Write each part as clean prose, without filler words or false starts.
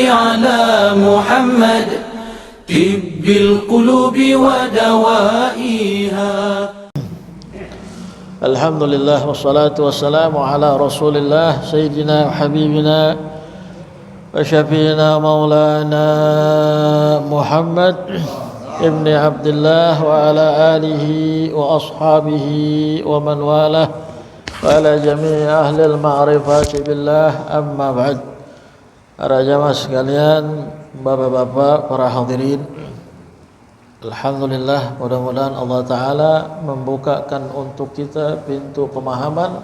على محمد طب القلوب ودوائها. الحمد لله والصلاة والسلام على رسول الله سيدنا وحبيبنا وشفينا مولانا محمد ابن عبد الله وعلى آله وأصحابه ومن والاه وعلى جميع أهل المعرفة بالله. أما بعد. Para jamaah sekalian, bapak-bapak, para hadirin, alhamdulillah, mudah-mudahan Allah Ta'ala membukakan untuk kita pintu pemahaman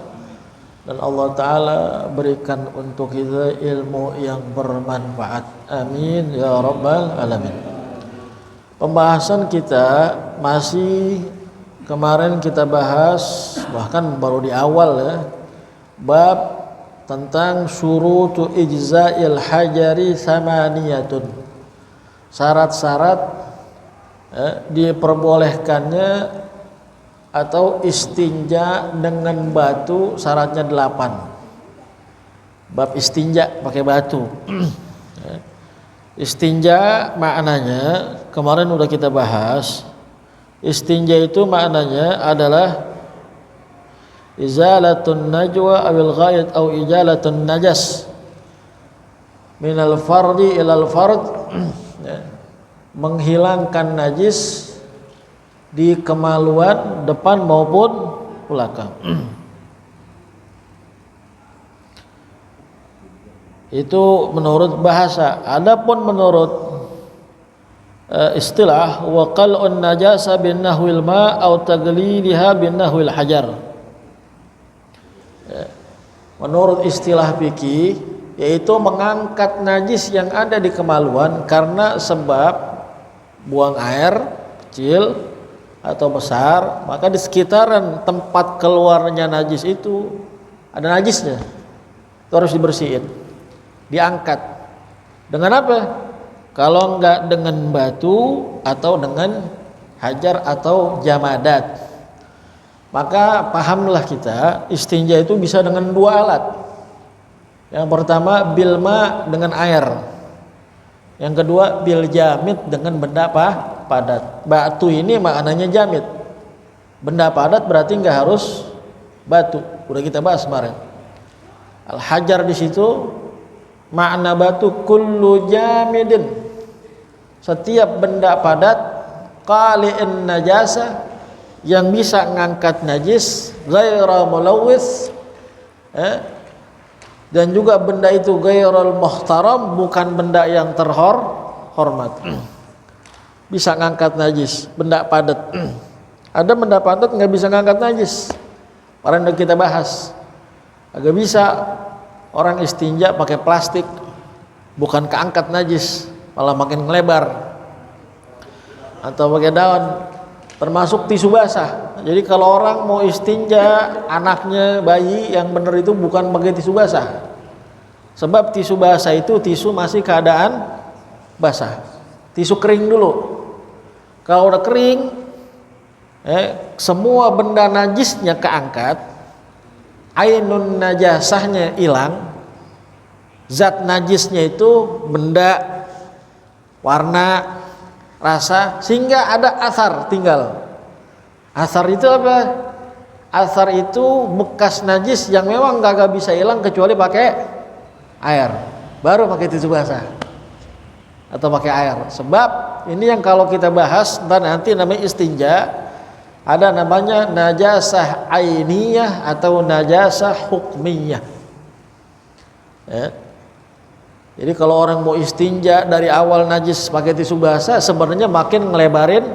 dan Allah Ta'ala berikan untuk kita ilmu yang bermanfaat. Amin ya rabbal alamin. Pembahasan kita masih kemarin kita bahas, bahkan baru di awal ya, bab tentang syurutu ijza'il hajari samaniyatun, syarat-syarat diperbolehkannya atau istinja dengan batu, syaratnya 8. Bab istinja pakai batu. Istinja maknanya kemarin udah kita bahas. Istinja itu maknanya adalah izalatun najwa awil ghayat aw izalatun najas minal fardi ilal fard, menghilangkan najis di kemaluan depan maupun belakang. Itu menurut bahasa. Adapun menurut istilah, wa qal'un najasa bin nahwil ma aw tagliliha bin nahwil hajar. Menurut istilah fikih, yaitu mengangkat najis yang ada di kemaluan karena sebab buang air kecil atau besar, maka di sekitaran tempat keluarnya najis itu ada najisnya, itu harus dibersihin, diangkat. Dengan apa? Kalau enggak dengan batu atau dengan hajar atau jamadat. Maka pahamlah kita, istinja itu bisa dengan 2 alat. Yang pertama bilma dengan air. Yang kedua bil jamid dengan benda padat. Batu ini maknanya jamid. Benda padat berarti enggak harus batu. Udah kita bahas kemarin. Al hajar di situ makna batu kullu jamidin. Setiap benda padat qali'in najasa, yang bisa ngangkat najis, ghaira mulawwis, dan juga benda itu ghairul muhtaram, bukan benda yang terhormat. Bisa ngangkat najis, benda padat. Ada benda padat nggak bisa ngangkat najis. Kemarin udah kita bahas. Agak bisa orang istinja pakai plastik, bukan keangkat najis, malah makin ngelebar. Atau pakai daun. Termasuk tisu basah. Jadi kalau orang mau istinja, anaknya, bayi, yang benar itu bukan pakai tisu basah. Sebab tisu basah itu tisu masih keadaan basah. Tisu kering dulu. Kalau udah kering, semua benda najisnya keangkat, ainun najasahnya hilang, zat najisnya itu benda, warna, rasa, sehingga ada asar tinggal. Asar itu apa? Asar itu bekas najis yang memang gak bisa hilang kecuali pakai air. Baru pakai tisu basah atau pakai air. Sebab ini yang kalau kita bahas nanti namanya istinja, ada namanya najasah ainiyah atau najasah hukmiyah. Jadi kalau orang mau istinja dari awal najis pakai tisu basah, sebenarnya makin ngelebarin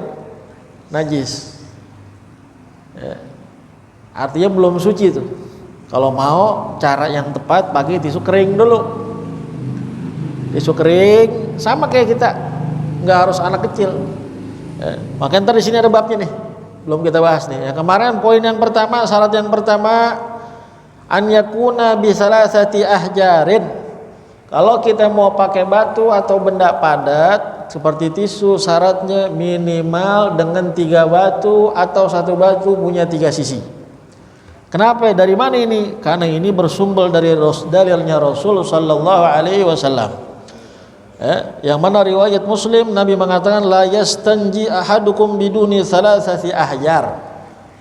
najis. Artinya belum suci itu. Kalau mau cara yang tepat pakai tisu kering dulu. Tisu kering sama kayak kita, nggak harus anak kecil. Makanya ntar di sini ada babnya nih, belum kita bahas nih. Yang kemarin poin yang pertama, syarat yang pertama, an yakuna bi salasati ahjarin. Kalau kita mau pakai batu atau benda padat seperti tisu, syaratnya minimal dengan 3 batu atau 1 batu punya 3 sisi. Kenapa? Dari mana ini? Karena ini bersumber dari dalilnya Rasul sallallahu alaihi wasallam. Yang mana riwayat Muslim Nabi mengatakan la yastanji ahadukum biduni salasati ahjar.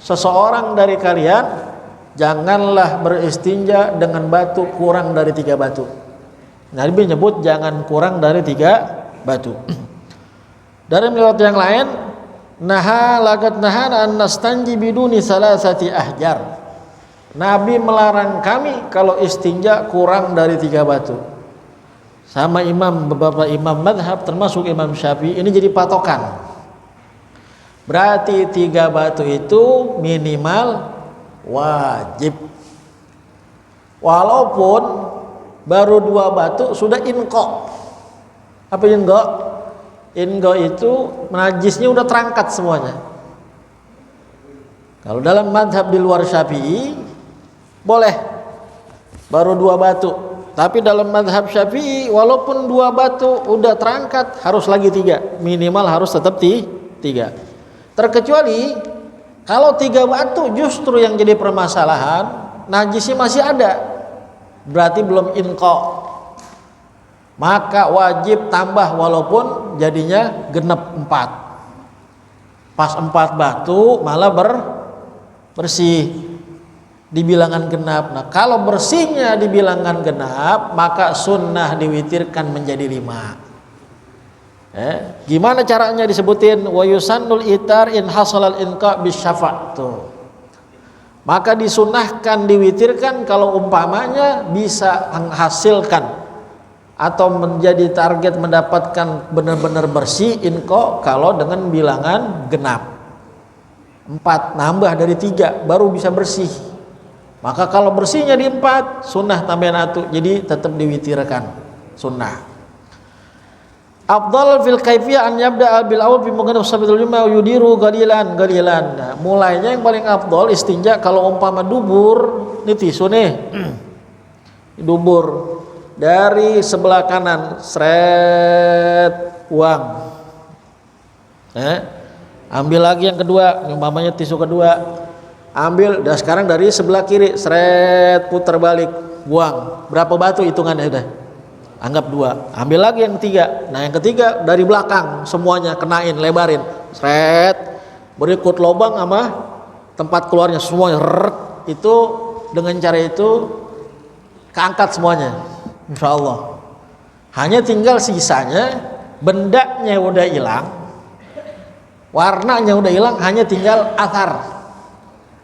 Seseorang dari kalian janganlah beristinja dengan batu kurang dari 3 batu. Nabi menyebut jangan kurang dari 3 batu. Dari riwayat yang lain, laqad nahana an nastanji biduni salasati ahjar. Nabi melarang kami kalau istinja kurang dari 3 batu. Sama beberapa imam madhab termasuk Imam Syafi'i ini jadi patokan. Berarti 3 batu itu minimal wajib. Walaupun baru 2 batu sudah inqa. Apa inqa? Inqa itu najisnya udah terangkat semuanya. Kalau dalam madhab di luar Syafi'i boleh baru 2 batu. Tapi dalam madhab Syafi'i walaupun 2 batu udah terangkat harus lagi 3. Minimal harus tetap 3. Terkecuali kalau 3 batu justru yang jadi permasalahan, najisnya masih ada. Berarti belum inqa. Maka wajib tambah walaupun jadinya genep 4. Pas 4 batu malah bersih di bilangan genap. Nah, kalau bersihnya di bilangan genap, maka sunnah diwitirkan menjadi 5. Gimana caranya disebutin? Wa yusannul itar in hasalal inqa bisyafa' tuh. Maka disunnahkan diwitirkan kalau umpamanya bisa menghasilkan atau menjadi target mendapatkan benar-benar bersih inqa kalau dengan bilangan genap. 4 nambah dari 3 baru bisa bersih. Maka kalau bersihnya di 4 sunnah tambahan 1, jadi tetap diwitirkan sunnah. Afdal fil kaifiyah an yabda bil awal fi mughanab sabitul lima yudiru galilan. Nah, mulainya yang paling afdal istinja kalau umpama dubur, ini tisu nih. Dubur dari sebelah kanan seret uang. Ambil lagi yang kedua, umpamanya tisu kedua. Ambil, dan sekarang dari sebelah kiri seret putar balik buang. Berapa batu hitungannya udah? Anggap 2. Ambil lagi yang 3. Nah, yang ketiga dari belakang semuanya kenain, lebarin. Seret, berikut lubang sama tempat keluarnya semuanya. Itu dengan cara itu keangkat semuanya. Insyaallah. Hanya tinggal sisanya, bendanya udah hilang. Warnanya udah hilang, hanya tinggal athar.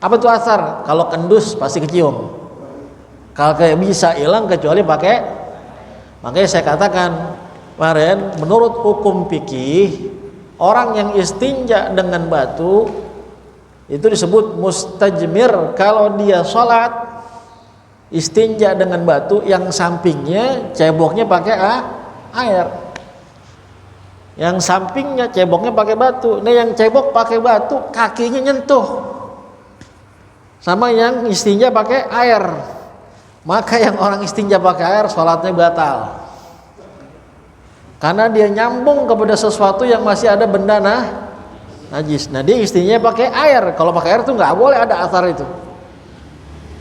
Apa itu asar? Kalau kendus pasti kecium. Kalau kayak bisa hilang kecuali pakai. Makanya saya katakan kemarin menurut hukum fikih orang yang istinja dengan batu itu disebut mustajmir. Kalau dia sholat istinja dengan batu yang sampingnya ceboknya pakai air. Yang sampingnya ceboknya pakai batu. Nah yang cebok pakai batu kakinya nyentuh sama yang istinja pakai air. Maka yang orang istinja pakai air sholatnya batal. Karena dia nyambung kepada sesuatu yang masih ada benda najis. Nah dia istinja pakai air. Kalau pakai air itu nggak boleh ada athar itu.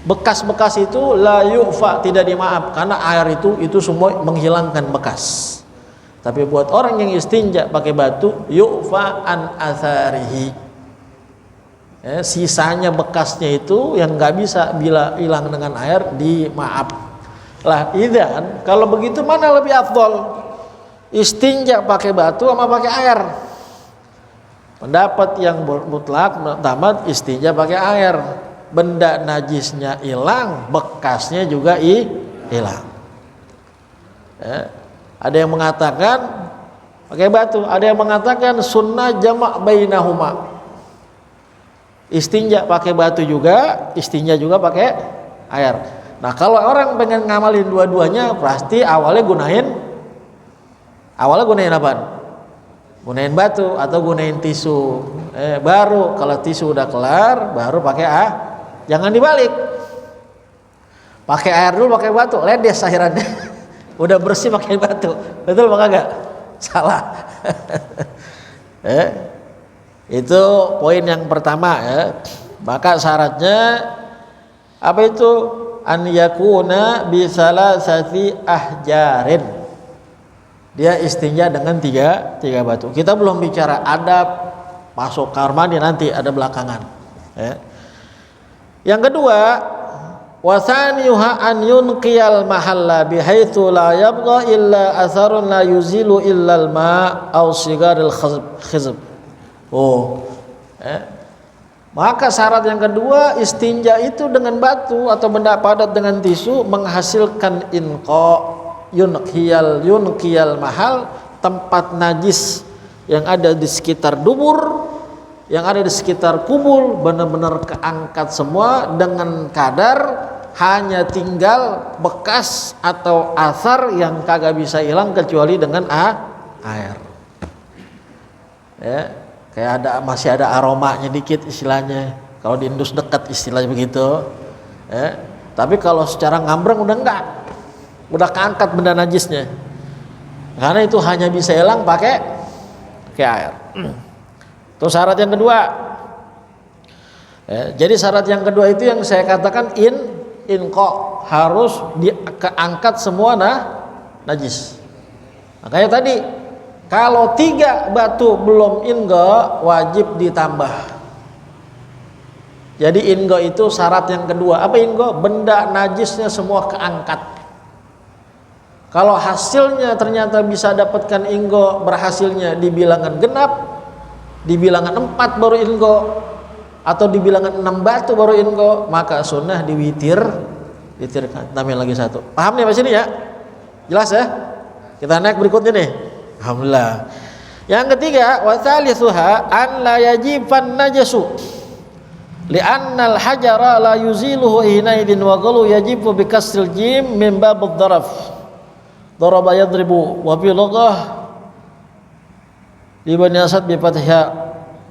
Bekas-bekas itu la yu'fa, tidak dimaaf. Karena air itu semua menghilangkan bekas. Tapi buat orang yang istinja pakai batu, yu'fa an atharihi. Sisanya bekasnya itu yang nggak bisa bila hilang dengan air dimaaf lah. Idzan kalau begitu mana lebih afdol, istinja pakai batu sama pakai air? Pendapat yang mutlak tamat istinja pakai air. Benda najisnya hilang, bekasnya juga hilang. Ada yang mengatakan pakai batu, ada yang mengatakan sunnah jamak bainahuma. Istinja pakai batu juga, istinja juga pakai air. Nah kalau orang pengen ngamalin dua-duanya pasti awalnya gunain apa? Gunain batu atau gunain tisu. Baru kalau tisu udah kelar baru pakai jangan dibalik. Pakai air dulu pakai batu, ledes akhirannya. Udah bersih pakai batu. Betul apa enggak? Salah. Itu poin yang pertama ya. Maka syaratnya apa itu? An yakuna bi salasati ahjarin. dia istinja dengan tiga batu. Kita belum bicara adab masuk kamar mandi, nanti ada belakangan. Ya. Yang kedua, wasaniha an yunqiyal mahalla bihaitsu la yabqa illa atharun la yuzilu illa al-ma' aw sigaril khizb. Maka syarat yang kedua, istinja itu dengan batu atau benda padat dengan tisu menghasilkan yunqiyal mahal, tempat najis yang ada di sekitar dubur, yang ada di sekitar kubul, benar-benar keangkat semua dengan kadar hanya tinggal bekas atau asar yang kagak bisa hilang kecuali dengan air. Ya, kayak masih ada aromanya dikit istilahnya. Kalau di indus dekat istilahnya begitu. Ya, tapi kalau secara ngambreng udah enggak. Udah keangkat benda najisnya. Karena itu hanya bisa hilang pakai air. Itu syarat yang kedua. Ya, jadi syarat yang kedua itu yang saya katakan inqa, harus diangkat semua najis. Makanya tadi kalau 3 batu belum inqa, wajib ditambah. Jadi inqa itu syarat yang kedua. Apa inqa? Benda najisnya semua keangkat. Kalau hasilnya ternyata bisa dapatkan inqa, berhasilnya di bilangan genap, di bilangan 4 baru inqa, atau di bilangan 6 batu baru inqa, maka sunnah diwitirkan. Tambahin lagi 1. Paham nih Mas ini ya? Jelas ya? Kita naik berikutnya nih. Alhamdulillah. Yang ketiga, wa thalithuha an la yajifan najasu li'anna al-hajara la yuziluhu hinaidin wa qalu yajibu bi kasril jim min bab ad-daraf. Daraba yadribu wa bi lughah di Bani Asad bi fathha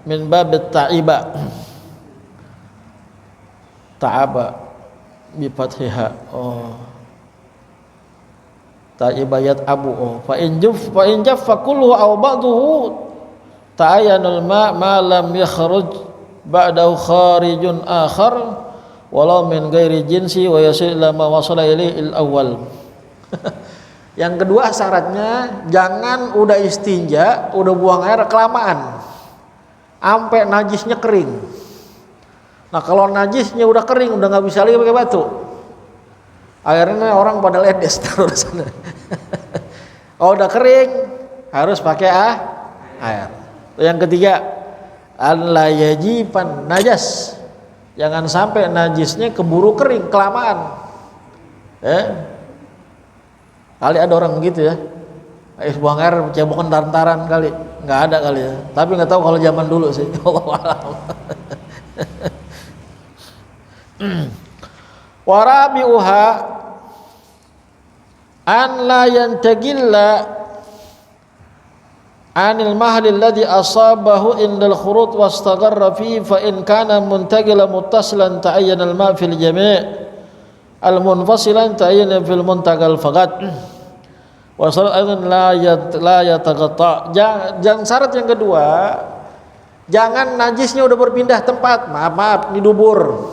min bab at-ta'iba. Ta'aba bi fathha. Ta'ibayat abu. Fa in jaffa kulluhu aw ba'duhu ta'ayyanul ma lam yakhruj ba'dahu kharijun akhar walau min ghairi jinsi wa yasil ila ma wasala ilaihi al-awwal. Yang kedua syaratnya, jangan udah istinja, udah buang air kelamaan sampai najisnya kering. Nah kalau najisnya udah kering, udah nggak bisa lagi pakai batu, akhirnya orang pada ledes taruh di sana. Oh udah kering, harus pakai air. Yang ketiga, alla yajiban najas, jangan sampai najisnya keburu kering kelamaan. Kali ada orang begitu ya, buang air cebokan taran-taran kali, nggak ada kali ya. Tapi nggak tahu kalau zaman dulu sih. Warabi'uha an la yantagilla anil mahli alladhi asabahu indal khurut wastagharra fi fa in kana muntagila muttasilan ta'ayyana al-ma' fil jami' al-munfasilan ta'ayyana fil muntagal faqat wa syarat aidan la yataghatta. Jangan syarat yang kedua, jangan najisnya udah berpindah tempat. Maaf di dubur.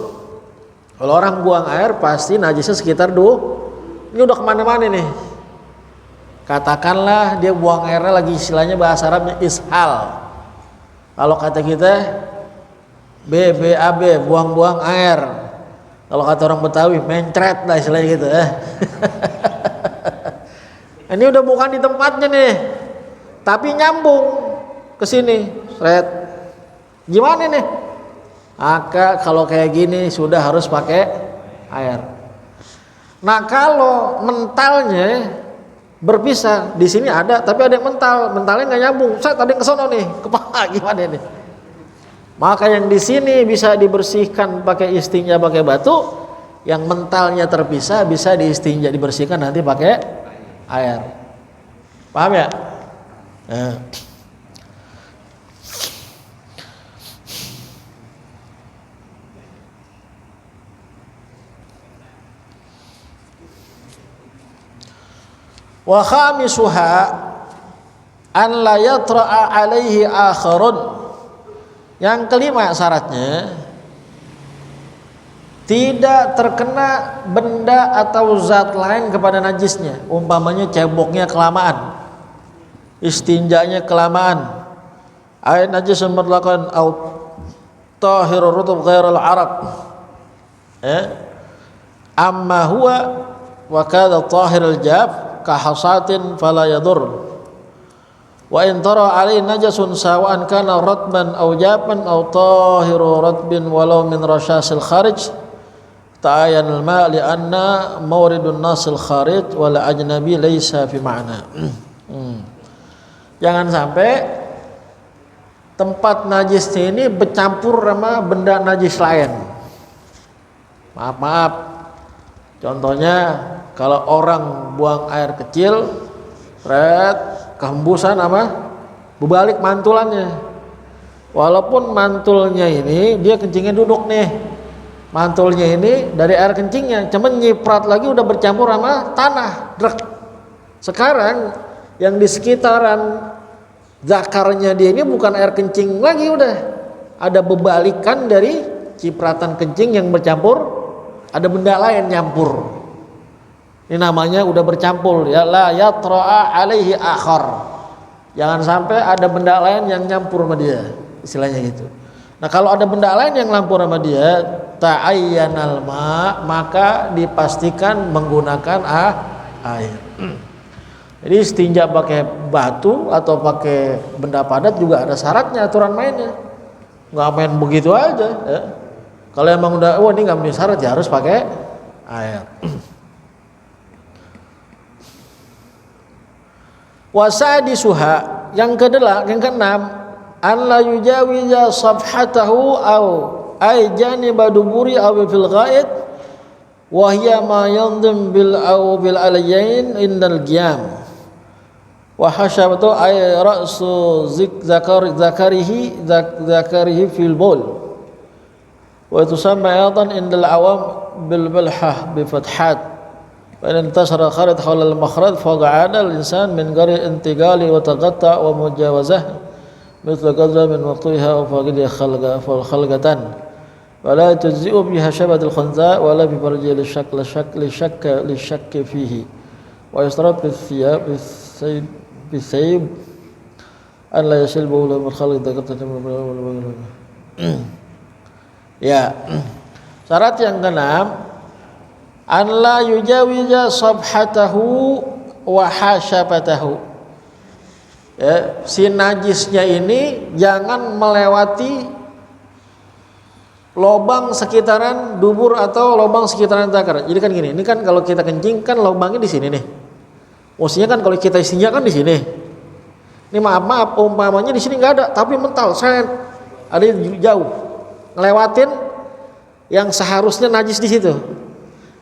Kalau orang buang air pasti najisnya sekitar ini udah kemana-mana nih. Katakanlah dia buang airnya lagi istilahnya bahasa Arabnya ishal. Kalau kata kita BAB, buang-buang air. Kalau kata orang Betawi mencret lah istilahnya gitu ya. Ini udah bukan di tempatnya nih, tapi nyambung ke sini, seret. Gimana nih? Maka kalau kayak gini sudah harus pakai air. Nah kalau mentalnya berpisah, di sini ada, tapi ada yang mentalnya nggak nyambung. Saya tadi ke sono nih, kepala gimana nih? Maka yang di sini bisa dibersihkan pakai istinja pakai batu, yang mentalnya terpisah bisa diistinja dibersihkan nanti pakai air. Paham ya? Nah. Wa khamisuha an la yatra'a alaihi akharun. Yang kelima syaratnya, tidak terkena benda atau zat lain kepada najisnya. Umpamanya ceboknya kelamaan, istinjanya kelamaan, ay najisun mutlaqan au tahirur rutub ghairal araq, amma huwa wa kadha tahirul jaf ka hasatin fala yadur, wa in tara alaihi najasun sawa'an kana ratban aw jafan aw tahiru ratbin walau min rasyasil kharij ta'ayyan al-ma' li anna mawridun nasil kharij wal ajnabi laysa fi ma'na. Jangan sampai tempat najisnya ini bercampur sama benda najis lain. Maaf, contohnya kalau orang buang air kecil, kehembusan apa? Berbalik mantulannya. Walaupun mantulnya ini dia kencingnya duduk nih. Mantulnya ini dari air kencingnya, cuman nyiprat lagi udah bercampur sama tanah. Drek. Sekarang yang di sekitaran zakarnya dia ini bukan air kencing lagi, udah ada bebalikan dari cipratan kencing yang bercampur, ada benda lain nyampur. Ini namanya udah bercampur, ya la yatra'a alaihi akhar. Jangan sampai ada benda lain yang nyampur sama dia, istilahnya gitu. Nah, kalau ada benda lain yang nyampur sama dia, ta'ayyanal ma, maka dipastikan menggunakan air. Jadi istinja pakai batu atau pakai benda padat juga ada syaratnya, aturan mainnya. Nggak main begitu aja. Ya. Kalau emang udah, ini nggak punya syarat ya harus pakai air. Wasadi suha, yang keenam, an la yujawiza safhatahu au ay janiba duburi aw fil ghaid wa hiya ma yanzim bil aw bil alayain indal qiyam. Wa hashabatu ay ra'su zakarihi fil bawl wa tusamma aydan indal awam bil balhah bi fathat wa in tasara kharid hawla al makhraj fa qa'ada al insan min ghairi intiqali wa taqatta wa mujawazah mithla qadra min waqtiha wa faqidi khalqatan wa la tujzi'u bi hashabat al khunza wa la bi farji li shakk fihi wa yustarab bi thiyab bisayb an la yasil bawla min khalq taqatta. Ya, syarat yang keenam, an la yujawiza sabhatahu wa hasyabatahu. Ya, si najisnya ini jangan melewati lubang sekitaran dubur atau lubang sekitaran zakar. Jadi kan gini, ini kan kalau kita kencing kan lubangnya di sini nih. Maksudnya kan kalau kita istinja kan di sini. Ini maaf, umpamanya di sini nggak ada, tapi mental saya ada jauh, ngelewatin yang seharusnya najis di situ.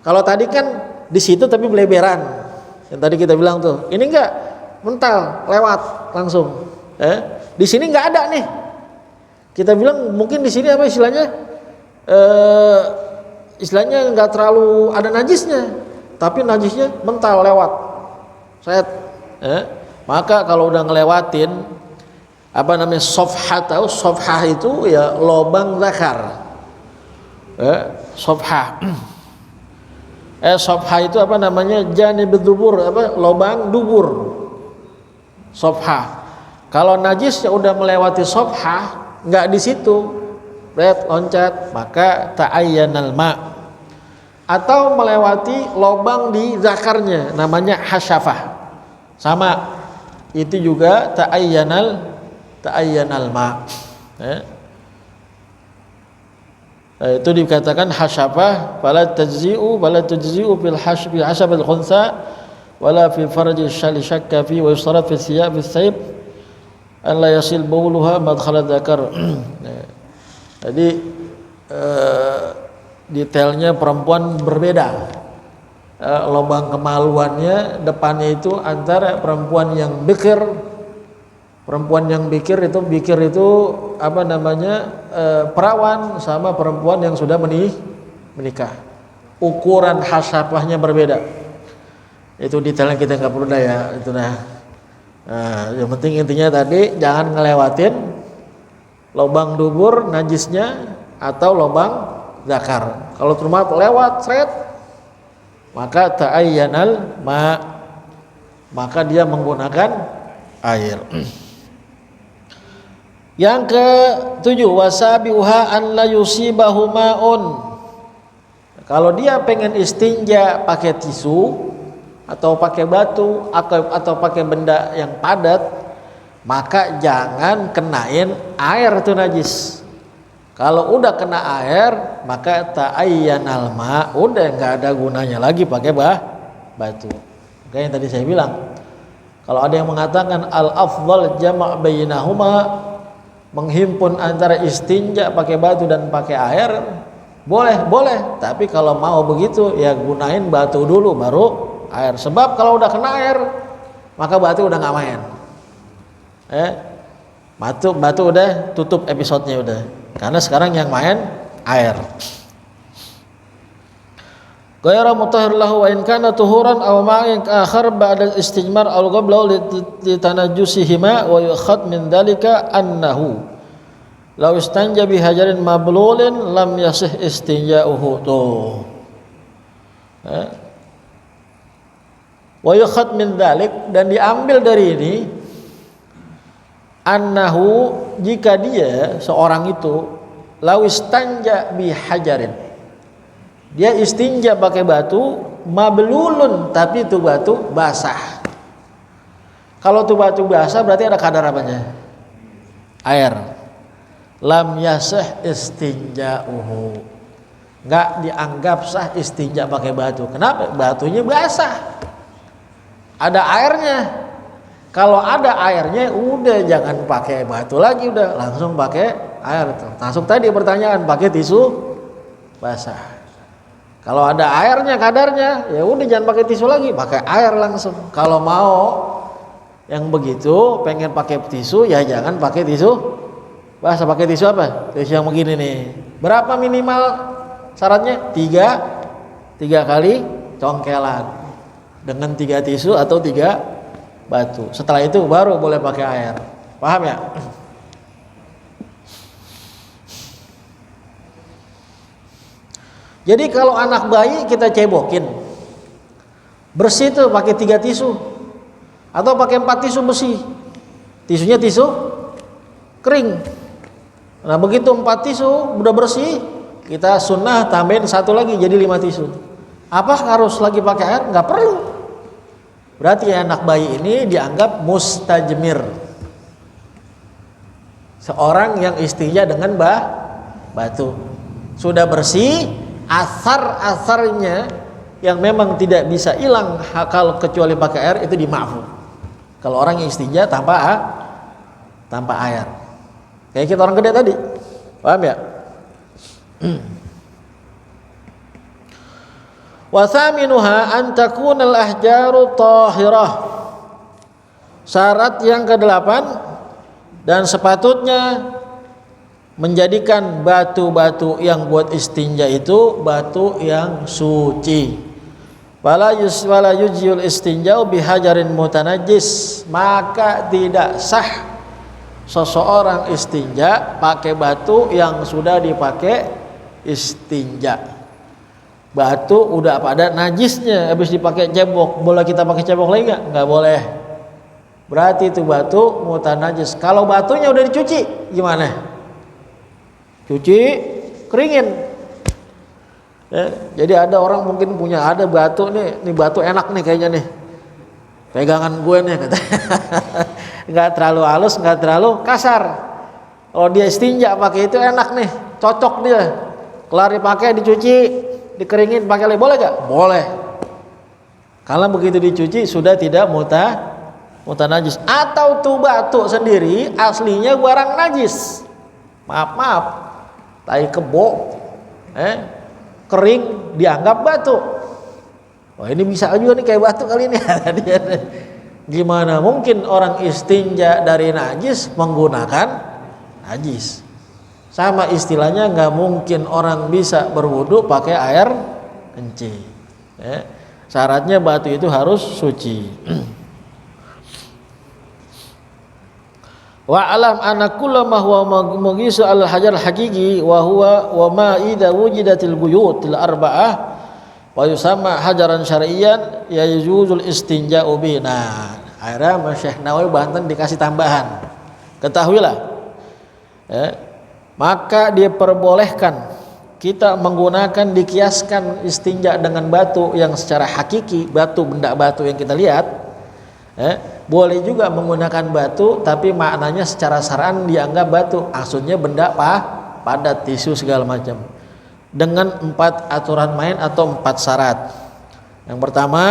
Kalau tadi kan di situ tapi beleberan, yang tadi kita bilang tuh, ini enggak mental, lewat langsung. Di sini nggak ada nih. Kita bilang mungkin di sini apa istilahnya? Istilahnya nggak terlalu ada najisnya, tapi najisnya mental lewat. Maka kalau udah ngelewatin apa namanya sofhah itu ya lobang zakar. Sofhah itu apa namanya, janib dubur, apa lobang dubur. Sofhah. Kalau najisnya udah melewati sofhah, nggak di situ, loncat, maka ta'ayyanal ma. Atau melewati lobang di zakarnya, namanya hasyafah. Sama, itu juga ta'ayyanal ma. Itu dikatakan hasyafah, fala tujzi'u fil hasyabil khunsa wala fi farji syakka fi wa yustarat fi thiyab as-sayb an la yasil bawluha madkhala dzakar. Jadi detailnya perempuan berbeda. Lubang kemaluannya depannya itu antara perempuan yang bikir itu apa namanya, perawan, sama perempuan yang sudah menikah. Ukuran hasyafahnya berbeda. Itu detailnya kita nggak perlu ya itu nah. Yang penting intinya tadi jangan ngelewatin lubang dubur najisnya atau lubang zakar. Kalau cuma lewat seret, maka ta'ayyanal ma, maka dia menggunakan air. Yang ke-7, wasabiuha an la yusibahu ma'un. Kalau dia pengen istinja pakai tisu atau pakai batu atau pakai benda yang padat, maka jangan kenain air itu najis. Kalau udah kena air, maka ta'ayyanal ma, udah nggak ada gunanya lagi pakai batu. Kayak yang tadi saya bilang, kalau ada yang mengatakan al-afdal jama' bainahuma, menghimpun antara istinja pakai batu dan pakai air, boleh. Tapi kalau mau begitu ya gunain batu dulu baru air. Sebab kalau udah kena air, maka batu udah nggak main. Batu udah tutup episodenya udah. Karena sekarang yang main air. Ghayra mutahhir lahu wa in kana tuhuran aw ma'in akhar ba'da istijmar aw qabla li tanajjusihima wa yukhad min dhalika annahu law istanja bi hajarin mablulin lam yasih istinja'uhu tuh. Wa yukhad min dhalik, dan diambil dari ini annahu, jika dia seorang itu law istanja bi hajarin, dia istinja pakai batu mablulun, tapi itu batu basah. Kalau itu batu basah berarti ada kadar apanya? Air. Lam yasih istinja'uhu, nggak dianggap sah istinja pakai batu. Kenapa? Batunya basah, ada airnya. Kalau ada airnya udah jangan pakai batu lagi, udah langsung pakai air. Langsung tadi pertanyaan, pakai tisu basah. Kalau ada airnya kadarnya, ya udah jangan pakai tisu lagi, pakai air langsung. Kalau mau yang begitu, pengen pakai tisu, ya jangan pakai tisu basah. Pakai tisu apa? Tisu yang begini nih. Berapa minimal syaratnya? 3 kali congkelan dengan 3 tisu atau 3 batu. Setelah itu baru boleh pakai air. Paham ya? Jadi kalau anak bayi kita cebokin, bersih tuh pakai 3 tisu atau pakai 4 tisu bersih. Tisunya tisu kering. Nah begitu 4 tisu udah bersih, kita sunnah tambahin 1 lagi jadi 5 tisu. Apa harus lagi pakai air? Nggak perlu. Berarti anak bayi ini dianggap mustajmir, seorang yang istinja dengan batu. Sudah bersih. Asar-asarnya yang memang tidak bisa hilang kalau kecuali pakai air itu dima'fu. Kalau orang yang istinja tanpa air, kayak kita orang gede tadi, paham ya? Wa thaminuha an takuna al-ahjaru tahirah. Syarat yang ke-8, dan sepatutnya menjadikan batu-batu yang buat istinja itu batu yang suci. Wala yujzul istinja'u bihajarin mutanajjis, maka tidak sah seseorang istinja pakai batu yang sudah dipakai istinja. Batu udah pada najisnya, habis dipakai cebok, boleh kita pakai cebok lagi nggak? Nggak boleh. Berarti itu batu mutanajjis. Kalau batunya udah dicuci, gimana? Cuci, keringin. Ya, jadi ada orang mungkin punya ada batu nih batu enak nih kayaknya nih, pegangan gue nih kata. Nggak terlalu halus, nggak terlalu kasar. Kalau dia istinja pakai itu enak nih, cocok dia. Kelar dipakai, dicuci, dikeringin, pakai lagi, boleh gak? Boleh. Kalau begitu dicuci sudah tidak mutanajis. Atau tuh batu sendiri aslinya barang najis. Maaf. Tai kebo, kering dianggap batu. Wah ini bisa juga nih kayak batu kali ini. Gimana mungkin orang istinja dari najis menggunakan najis? Sama istilahnya nggak mungkin orang bisa berwudu pakai air kencing. Syaratnya batu itu harus suci. Wa alam anna kullu ma huwa mugisu al hajar haqiqi wa huwa wa ma idza wujidatil buyutil arba'ah wa yusamma hajaran syar'iyyan yajuzul istinja'u bihi. Nah, Akhirnya Syekh Nawawi Banten dikasih tambahan. Ketahuilah, maka diperbolehkan kita menggunakan dikiaskan istinja dengan batu yang secara hakiki, benda batu yang kita lihat. Boleh juga menggunakan batu tapi maknanya secara syar'an dianggap batu, maksudnya benda padat, tisu segala macam, dengan 4 aturan main atau 4 syarat. Yang pertama,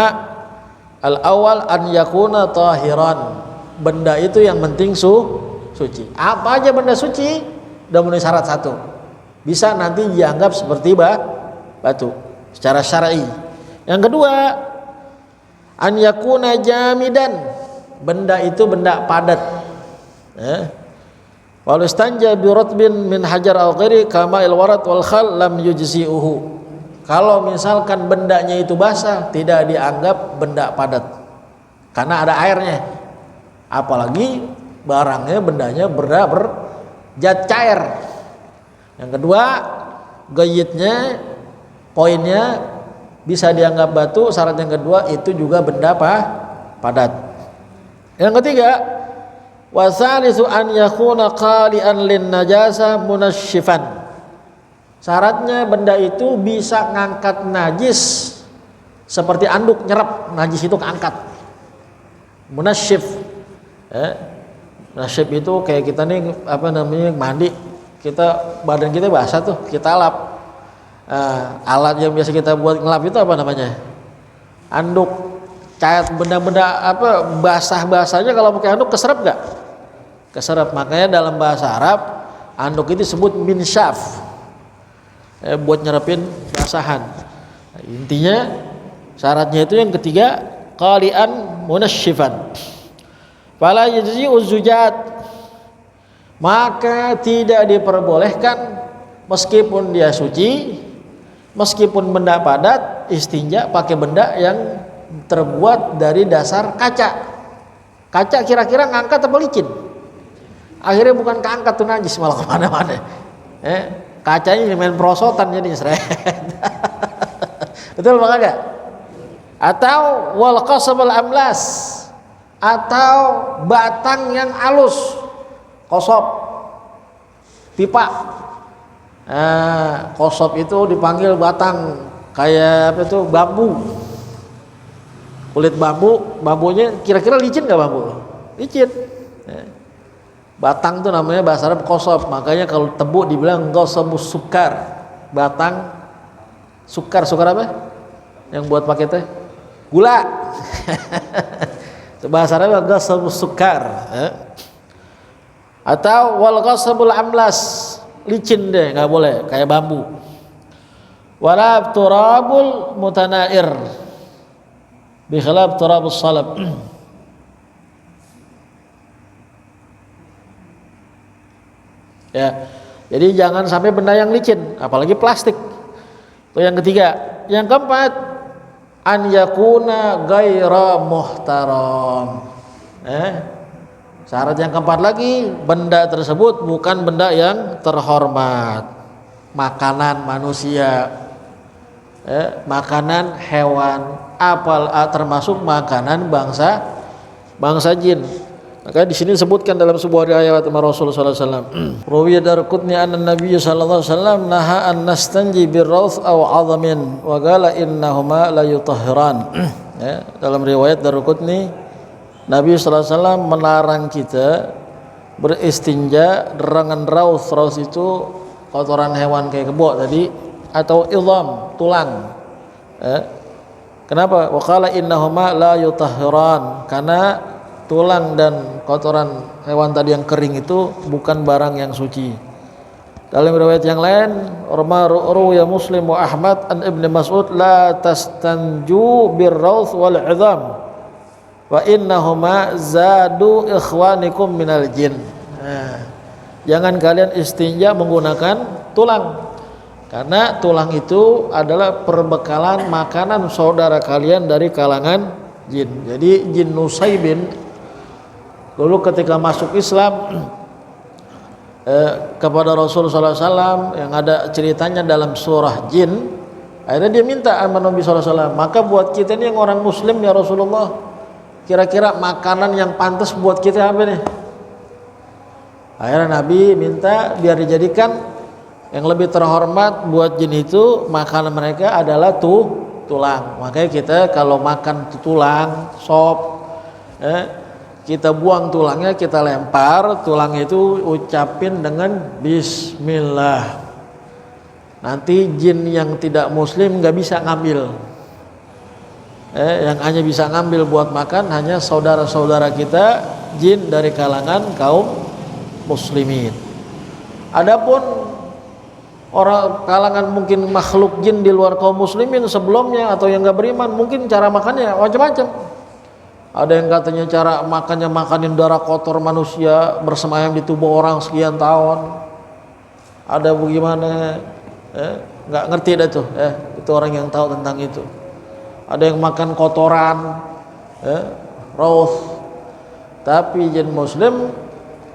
al-awwal an yakuna tahiran, benda itu yang penting suci. Apa aja benda suci udah memenuhi syarat 1, bisa nanti dianggap seperti batu secara syar'i. Yang kedua, an yakuna jamidan, benda itu benda padat. Walau istanja bi ratbin min hajar al ghairi kama il warat wal khal lam yujzi'uhu. Kalau misalkan bendanya itu basah, tidak dianggap benda padat karena ada airnya. Apalagi barangnya, bendanya berzat cair. Yang kedua, gayitnya, poinnya bisa dianggap batu. Syarat yang kedua itu juga benda padat. Yang ketiga, wasalisu an yakuna qali'an lin najasa munashifan. Syaratnya benda itu bisa ngangkat najis seperti anduk nyerap, najis itu keangkat. Munashif. Munashif itu kayak kita nih mandi, badan kita basah tuh, kita lap. Alat yang biasa kita buat ngelap itu apa namanya? Anduk. Cair, benda-benda basah-basahnya kalau pakai anduk keserap nggak? Keserap. Makanya dalam bahasa Arab anduk itu disebut minsyaf, buat nyerapin basahan. Intinya syaratnya itu yang ketiga, qali'an munasyifan. Fala yajzi'u zujat, maka tidak diperbolehkan meskipun dia suci, meskipun benda padat, istinja pakai benda yang terbuat dari dasar kaca. Kaca kira-kira ngangkat atau licin? Akhirnya bukan keangkat tuh najis, malah kemana-mana. Kacanya main perosotan jadi seret. Betul bang agak? Atau wal qasabul amlas, atau batang yang halus, qasab, pipa. Qasab itu dipanggil batang kayak apa itu, bambu, kulit bambunya kira-kira licin nggak bambu? Licin. Batang itu namanya bahasa Arab qasab. Makanya kalau tebu dibilang qasabus sukar, batang sukar apa? Yang buat pakai teh gula. Bahasa Arab qasabus sukar. Atau wal qasabul amlas, licin deh, nggak boleh kayak bambu. Wala turabul mutanair bi khilaf turabus salab. Ya, jadi jangan sampai benda yang licin, apalagi plastik. Itu yang ketiga. Yang keempat, an yakuna ghaira muhtaram. Syarat yang keempat lagi, benda tersebut bukan benda yang terhormat. Makanan manusia, makanan hewan, termasuk makanan bangsa jin. Maka di sini disebutkan dalam sebuah riwayat Rasulullah sallallahu alaihi wasallam. Rawi Darqutni anna Nabi sallallahu alaihi wasallam naha an nastanji birrawth aw 'adhamin wa qala innahuma la yutahhiran. Dalam riwayat Darqutni, Nabi sallallahu alaihi wasallam melarang kita beristinja dengan rawth. Rawth itu kotoran hewan kayak kebo tadi, atau idham, tulang. Kenapa? Wa qala innahuma la yutahhiran, karena tulang dan kotoran hewan tadi yang kering itu bukan barang yang suci. Dalam riwayat yang lain, ruya Muslim wa Ahmad an Ibnu Mas'ud la tastanju birrawth wal 'idham wa innahuma zadu ikhwanikum minal jin. Jangan kalian istinja menggunakan tulang, karena tulang itu adalah perbekalan makanan saudara kalian dari kalangan jin. Jadi jin Nusaybin dulu ketika masuk Islam kepada Rasulullah SAW, yang ada ceritanya dalam surah Jin, akhirnya dia minta sama Nabi SAW, maka buat kita ini yang orang Muslim ya Rasulullah, kira-kira makanan yang pantas buat kita apa nih? Akhirnya Nabi minta biar dijadikan yang lebih terhormat buat jin itu makanan mereka adalah tulang. Makanya kita kalau makan tulang sop, kita buang tulangnya, kita lempar tulang itu, ucapin dengan Bismillah. Nanti jin yang tidak muslim nggak bisa ngambil. Yang hanya bisa ngambil buat makan hanya saudara-saudara kita jin dari kalangan kaum muslimin. Adapun orang kalangan mungkin makhluk jin di luar kaum muslimin sebelumnya atau yang nggak beriman, mungkin cara makannya macam-macam. Ada yang katanya cara makannya makanin darah kotor manusia bersemayam di tubuh orang sekian tahun. Ada bagaimana? Nggak ngerti dah tuh. Itu orang yang tahu tentang itu. Ada yang makan kotoran, rauh. Tapi jin muslim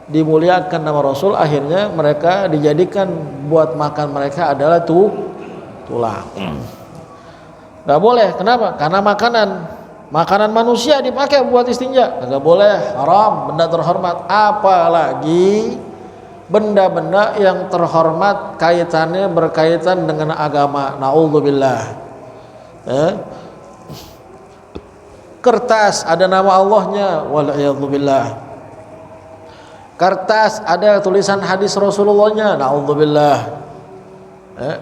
dimuliakan nama Rasul, akhirnya mereka dijadikan buat makan mereka adalah tulang. Nggak boleh, kenapa? Karena makanan manusia dipakai buat istinja, nggak boleh, haram, benda terhormat. Apalagi benda-benda yang terhormat kaitannya berkaitan dengan agama. Na'udzubillah. Kertas ada nama Allahnya, wal'iyadzubillah. Kertas ada tulisan hadis Rasulullahnya, na'udzubillah.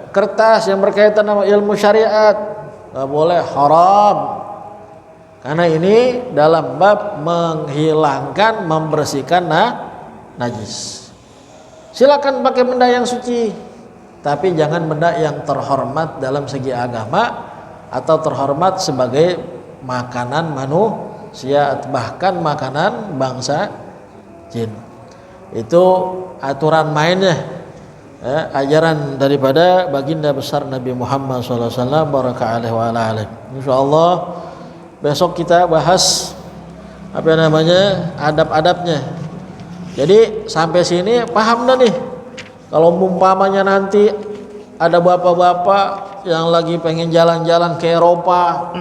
Kertas yang berkaitan dengan ilmu syariat, nggak boleh, haram. Karena ini dalam bab menghilangkan, membersihkan najis. Silakan pakai benda yang suci, tapi jangan benda yang terhormat dalam segi agama atau terhormat sebagai makanan manusia, bahkan makanan bangsa jin. Itu aturan mainnya, ajaran daripada baginda besar Nabi Muhammad SAW baraka alaihi wa ala alihi. Insyaallah besok kita bahas adab-adabnya. Jadi sampai sini paham dah nih. Kalau umpamanya nanti ada bapak-bapak yang lagi pengen jalan-jalan ke Eropa,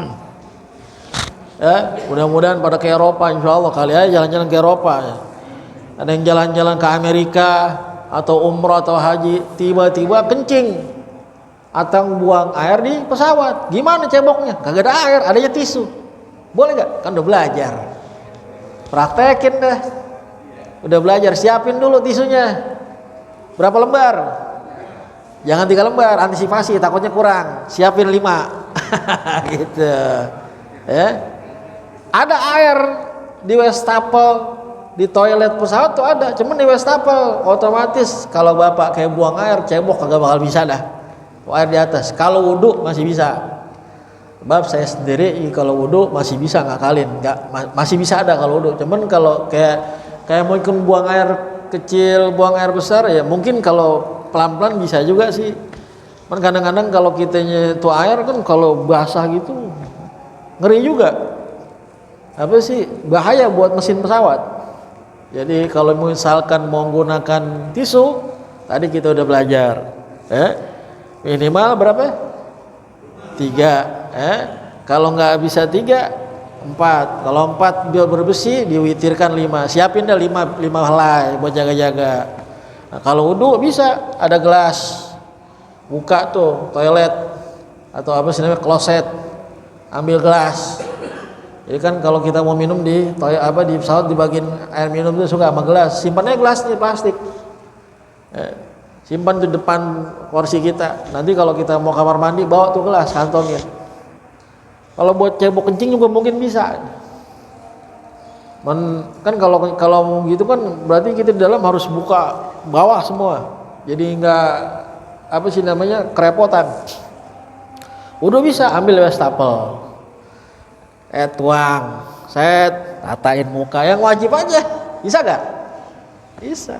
mudah-mudahan pada ke Eropa, insyaallah kali aja jalan-jalan ke Eropa. Ada yang jalan-jalan ke Amerika atau umrah atau haji, tiba-tiba kencing atau buang air di pesawat. Gimana ceboknya? Kagak ada air, adanya tisu. Boleh gak? Kan udah belajar. Praktekin deh. Udah belajar, siapin dulu tisunya. Berapa lembar? Jangan 3 lembar, antisipasi takutnya kurang. Siapin 5. Gitu. Ada air di wastafel, di toilet pesawat tuh ada, cuman di wastafel otomatis kalau bapak kayak buang air, cebok kagak bakal bisa dah. Air di atas. Kalau wudu masih bisa. Bab saya sendiri kalau wudu masih bisa ngakalin, masih bisa ada kalau wudu. Cuman kalau kayak mungkin buang air kecil, buang air besar ya mungkin kalau pelan-pelan bisa juga sih. Cuman kadang-kadang kalau kitanya itu air kan kalau basah gitu ngeri juga. Apa sih bahaya buat mesin pesawat. Jadi kalau misalkan mau menggunakan tisu, tadi kita udah belajar, minimal berapa? 3. Kalau nggak bisa 3, 4. Kalau 4 biar berbesi, diwitirkan 5. Siapin dah 5 helai buat jaga-jaga. Nah, kalau wudu bisa ada gelas, buka tuh toilet atau apa sih namanya kloset, ambil gelas. Jadi kan kalau kita mau minum di pesawat di bagian air minum itu suka sama gelas, simpannya gelas di plastik, simpan di depan kursi kita. Nanti kalau kita mau kamar mandi bawa tuh gelas, kantongin. Kalau buat cebok kencing juga mungkin bisa. Kan kalau gitu kan berarti kita di dalam harus buka bawah semua, jadi nggak kerepotan. Udah bisa ambil wastafel. Tuang, set, ratain muka, yang wajib aja, bisa gak? Bisa.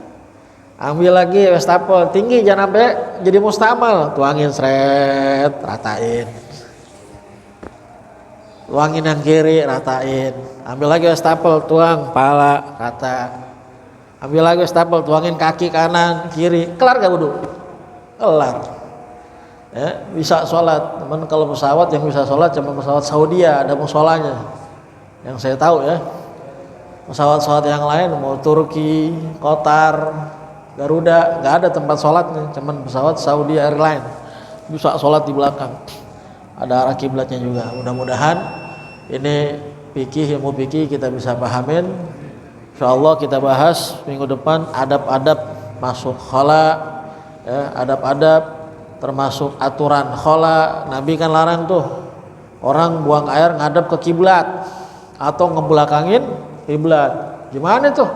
Ambil lagi wastafel tinggi, jangan sampai jadi mustamal, tuangin seret, ratain. Tuangin yang kiri, ratain. Ambil lagi wastafel, tuang, pala, rata. Ambil lagi wastafel, tuangin kaki kanan, kiri, kelar gak wudu? Kelar. Bisa sholat. Teman kalau pesawat yang bisa sholat cuma pesawat Saudi ada musholanya. Yang saya tahu ya, pesawat-pesawat yang lain mau Turki, Qatar, Garuda nggak ada tempat sholatnya, cuman pesawat Saudi Airlines bisa sholat di belakang, ada arah kiblatnya juga. Mudah-mudahan ini ilmu fikih kita bisa pahamin. Insyaallah kita bahas minggu depan adab-adab masuk khala, ya, adab-adab termasuk aturan khala. Nabi kan larang tuh orang buang air ngadep ke kiblat atau ngebelakangin kiblat. Gimana tuh?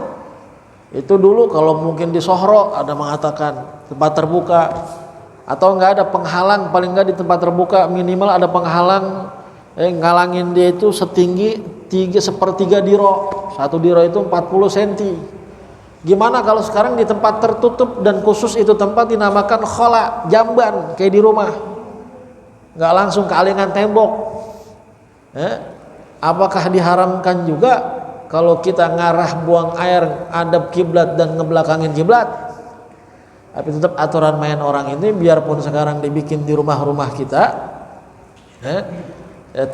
Itu dulu kalau mungkin di Sohro ada mengatakan tempat terbuka, atau nggak ada penghalang, paling nggak di tempat terbuka minimal ada penghalang ngalangin dia itu setinggi 3/3 diro. 1 diro itu 40 cm. Gimana kalau sekarang di tempat tertutup dan khusus itu tempat dinamakan khala, jamban kayak di rumah, nggak langsung kealingan tembok. Apakah diharamkan juga kalau kita ngarah buang air adab kiblat dan ngebelakangin kiblat? Tapi tetap aturan main orang ini, biarpun sekarang dibikin di rumah-rumah kita,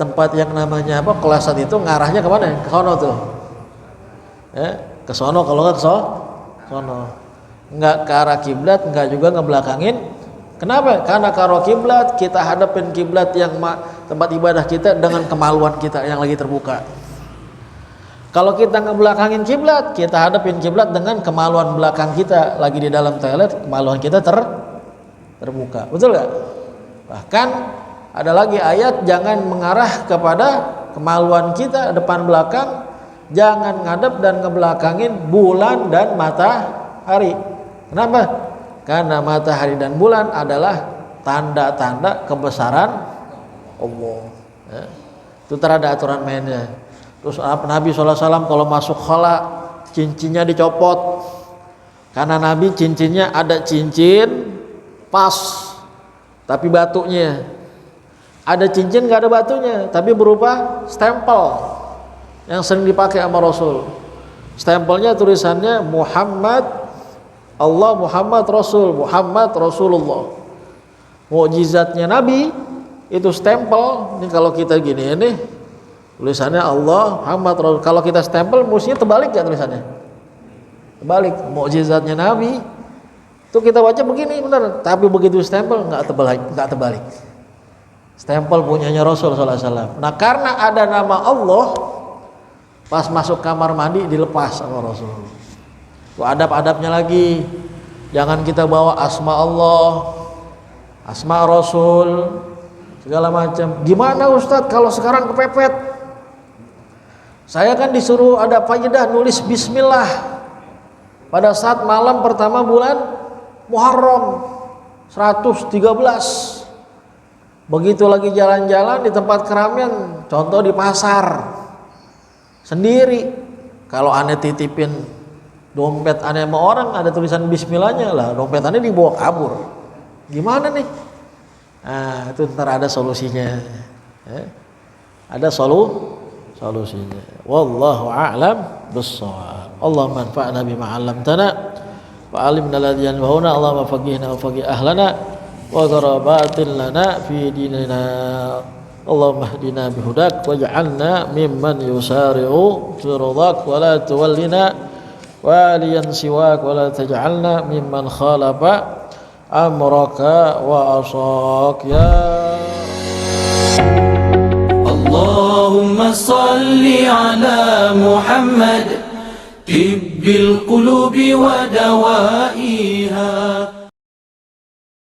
tempat yang namanya apa kelasan itu ngarahnya kemana? Ke sono tuh, ke sono, kalau nggak ke sono, nggak ke arah kiblat, nggak juga ngebelakangin. Kenapa? Karena kalau kiblat kita hadapin kiblat yang tempat ibadah kita dengan kemaluan kita yang lagi terbuka. Kalau kita ngebelakangin kiblat, kita hadapin kiblat dengan kemaluan belakang kita lagi di dalam toilet, kemaluan kita terbuka. Betul nggak? Bahkan ada lagi ayat, jangan mengarah kepada kemaluan kita depan belakang, jangan ngadep dan ngebelakangin bulan dan matahari. Kenapa? Karena matahari dan bulan adalah tanda-tanda kebesaran Allah. Itu terada aturan mainnya. Terus Nabi SAW kalau masuk khala cincinnya dicopot, karena Nabi cincinnya ada cincin pas tapi batunya, ada cincin nggak ada batunya tapi berupa stempel yang sering dipakai sama Rasul. Stempelnya tulisannya Muhammad Allah, Muhammad Rasul, Muhammad Rasulullah. Mukjizatnya Nabi itu stempel. Ini kalau kita gini ini tulisannya Allah, Muhammad Rasul. Kalau kita stempel mestinya terbalik ya tulisannya. Terbalik. Mukjizatnya Nabi itu kita baca begini benar, tapi begitu stempel nggak terbalik. Stempel punyanya Rasul sallallahu alaihi wasallam. Nah, karena ada nama Allah, pas masuk kamar mandi dilepas sama Rasul. Tuh adab-adabnya lagi, jangan kita bawa asma Allah, asma Rasul, segala macam. Gimana Ustadz kalau sekarang kepepet? Saya kan disuruh ada faidah nulis bismillah pada saat malam pertama bulan Muharram 113. Begitu lagi jalan-jalan di tempat keramaian, contoh di pasar sendiri, kalau aneh titipin dompet aneh sama orang ada tulisan bismillahnya, lah dompet aneh dibawa kabur, gimana nih? Nah itu ntar ada solusinya, ada solusinya. Wallahu a'lam bissawab. Allahumma anfa'na bima 'allamtana wa 'allimna alladhi yanfa'una. Allahumma faqihna wa faqih ahlana wa gharabatin lana fi dinina. Allahumma hdina bihudak waj'alna mimman yusari'u fi ridhak wa la tuwallina waliyan siwak wa la taj'alna mimman khalafa amraka wa asak ya. Allahumma salli ala Muhammad tibbil qulubi wa dawa'i